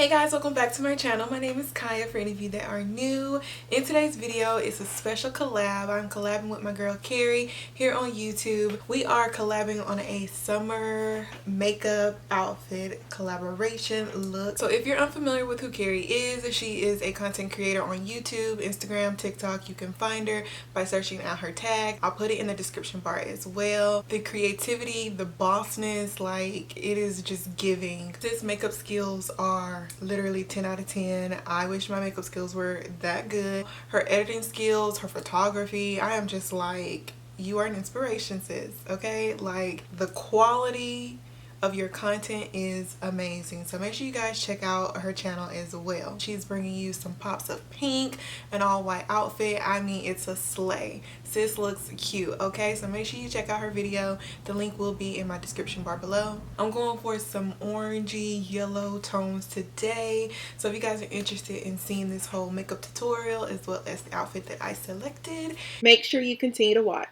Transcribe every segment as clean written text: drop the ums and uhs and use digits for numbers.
Hey guys, welcome back to my channel. My name is Kaya for any of you that are new. In today's video, it's a special collab. I'm collabing with my girl Carrie here on YouTube. We are collabing on a summer makeup outfit collaboration look. So if you're unfamiliar with who Carrie is, she is a content creator on YouTube, Instagram, TikTok. You can find her by searching out her tag. I'll put it in the description bar as well. The creativity, the bossness, like it is just giving. This makeup skills are literally 10 out of 10. I wish my makeup skills were that good. Her editing skills, her photography, I am just like, you are an inspiration, sis, okay? Like the quality of your content is amazing, so make sure you guys check out her channel as well. She's bringing you some pops of pink, an all white outfit. I mean, it's a slay. Sis looks cute, okay? So make sure you check out her video. The link will be in my description bar below. I'm going for some orangey yellow tones today, so if you guys are interested in seeing this whole makeup tutorial as well as the outfit that I selected, make sure you continue to watch.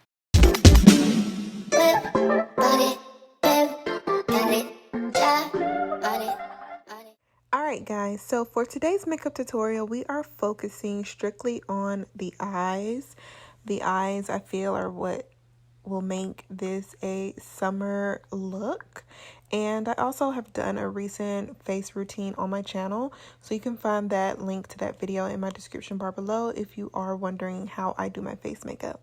Alright guys, so for today's makeup tutorial, we are focusing strictly on the eyes. The eyes, I feel, are what will make this a summer look. And I also have done a recent face routine on my channel, so you can find that link to that video in my description bar below if you are wondering how I do my face makeup.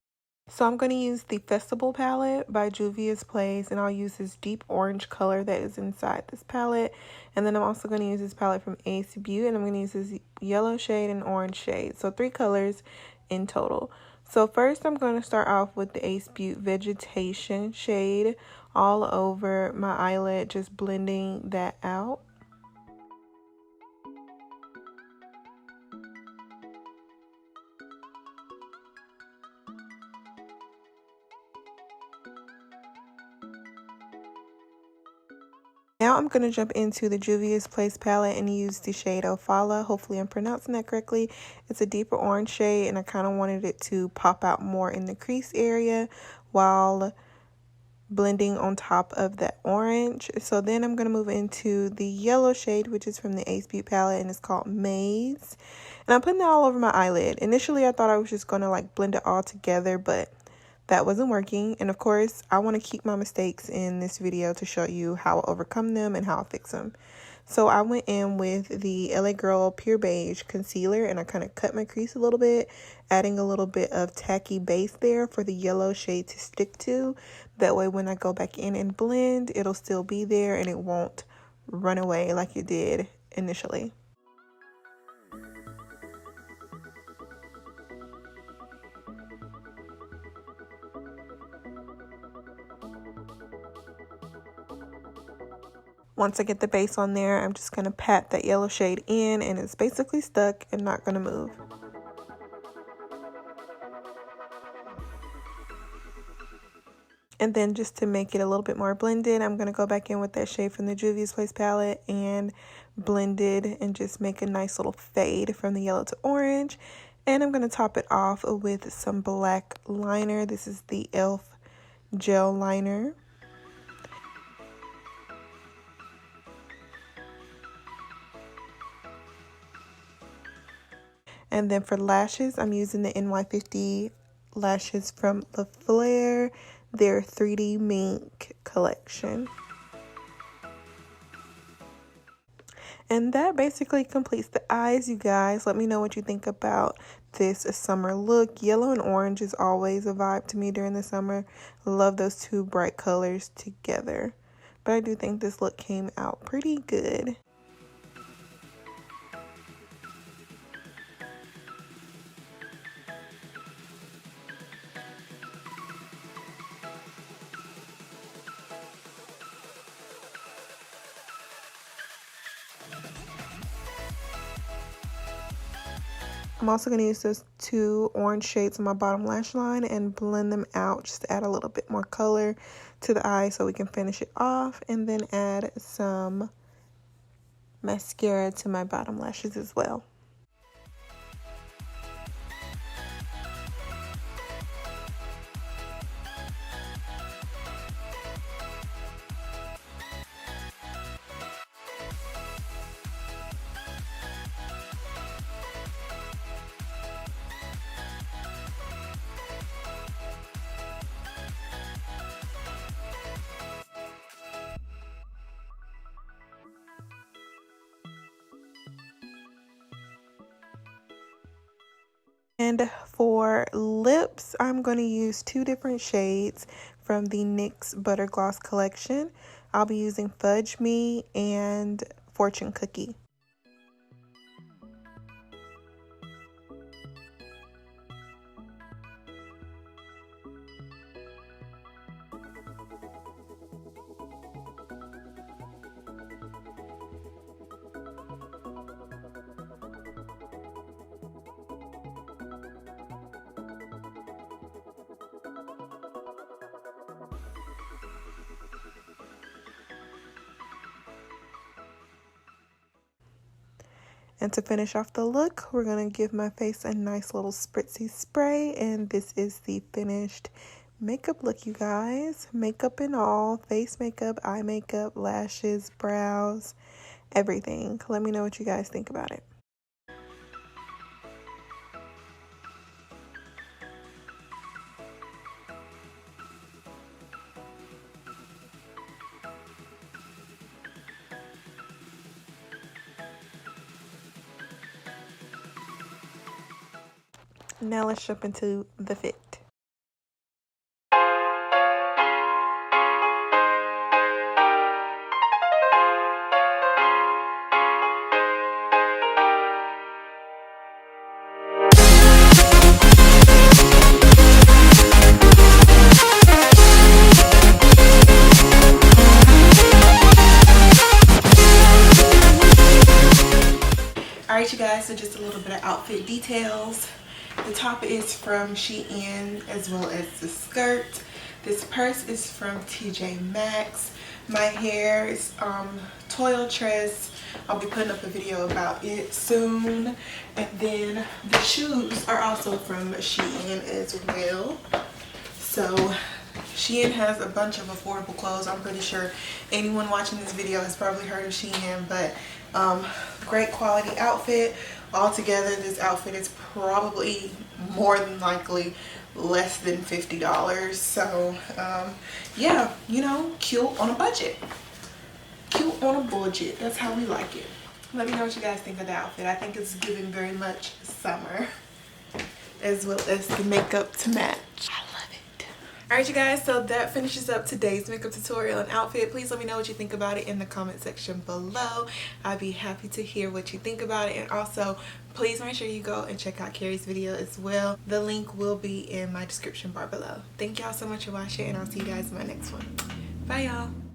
So I'm going to use the Festival palette by Juvia's Place, and I'll use this deep orange color that is inside this palette. And then I'm also going to use this palette from Ace Beauty, and I'm going to use this yellow shade and orange shade. So 3 colors in total. So first I'm going to start off with the Ace Beauty Vegetation shade all over my eyelid, just blending that out. Now I'm going to jump into the Juvia's Place palette and use the shade Ophala. Hopefully I'm pronouncing that correctly. It's a deeper orange shade, and I kind of wanted it to pop out more in the crease area while blending on top of that orange. So then I'm going to move into the yellow shade, which is from the Ace Beauty palette, and it's called Maze. And I'm putting that all over my eyelid. Initially I thought I was just going to like blend it all together, but that wasn't working. And of course, I want to keep my mistakes in this video to show you how I overcome them and how I fix them. So I went in with the LA Girl Pure Beige Concealer, and I kind of cut my crease a little bit, adding a little bit of tacky base there for the yellow shade to stick to. That way when I go back in and blend, it'll still be there and it won't run away like it did initially. Once I get the base on there, I'm just going to pat that yellow shade in, and it's basically stuck and not going to move. And then just to make it a little bit more blended, I'm going to go back in with that shade from the Juvia's Place palette and blend it and just make a nice little fade from the yellow to orange. And I'm going to top it off with some black liner. This is the e.l.f. gel liner. And then for lashes, I'm using the NY50 lashes from La Flare, their 3D Mink collection. And that basically completes the eyes, you guys. Let me know what you think about this summer look. Yellow and orange is always a vibe to me during the summer. Love those two bright colors together. But I do think this look came out pretty good. I'm also going to use those 2 orange shades on my bottom lash line and blend them out just to add a little bit more color to the eye so we can finish it off, and then add some mascara to my bottom lashes as well. And for lips, I'm going to use two different shades from the NYX Butter Gloss collection. I'll be using Fudge Me and Fortune Cookie. And to finish off the look, we're going to give my face a nice little spritzy spray. And this is the finished makeup look, you guys. Makeup and all. Face makeup, eye makeup, lashes, brows, everything. Let me know what you guys think about it. Now let's jump into the fit. Alright you guys, so just a little bit of outfit details. The top is from Shein as well as the skirt. This purse is from TJ Maxx. My hair is Toiletress. I'll be putting up a video about it soon. And then the shoes are also from Shein as well. So Shein has a bunch of affordable clothes. I'm pretty sure anyone watching this video has probably heard of Shein, but great quality outfit. Altogether, this outfit is probably more than likely less than $50. So yeah, you know, cute on a budget. Cute on a budget. That's how we like it. Let me know what you guys think of the outfit. I think it's giving very much summer, as well as the makeup to match. I love it. Alright you guys, so that finishes up today's makeup tutorial and outfit. Please let me know what you think about it in the comment section below. I'd be happy to hear what you think about it. And also, please make sure you go and check out Carrie's video as well. The link will be in my description bar below. Thank y'all so much for watching, and I'll see you guys in my next one. Bye y'all.